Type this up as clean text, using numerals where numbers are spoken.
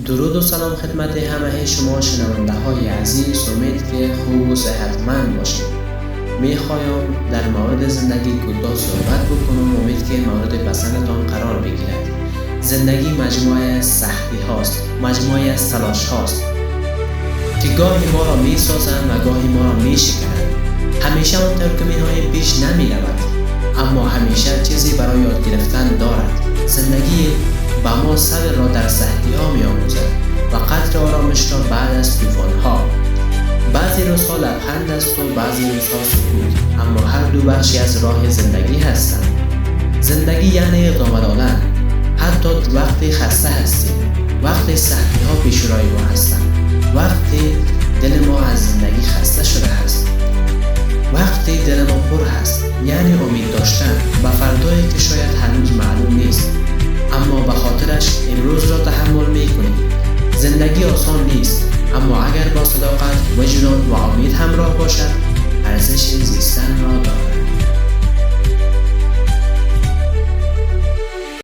درود و سلام خدمت همه شما شنونده های عزیز. امید که خوب و صحتمند باشید. میخوایم در مورد زندگی کوتاه صحبت بکنم. امید که مورد پسندتان قرار بگیرد. زندگی مجموعه از سختی هاست، مجموعه از تلاش هاست که گاهی ما را می سازند و گاهی ما را می شکنند. همیشه آنطور که می پیش نمی رود، اما همیشه چیزی برای یاد گرفتن دارد. زندگی با ما صبر را در سختی ها می آموزد و قدر آرامش را بعد از طوفان ها. بعضی روزها لبخند است و بعضی روزها سکوت، اما هر دو بخشی از راه زندگی هستند. زندگی یعنی ادامه دادن، حتی وقتی خسته هستیم، وقتی سختی ها پیش روی ما هستند، وقتی دل ما از زندگی خسته شده است، وقتی دل ما پر هست، یعنی امید داشتن به فردایی که شاید هنوز معلوم نیست، اما به خاطرش امروز را تحمل میکنیم. زندگی آسان نیست، اما اگر با صداقت، وجدان و امید همراه باشد، ارزش زیستن را دارد.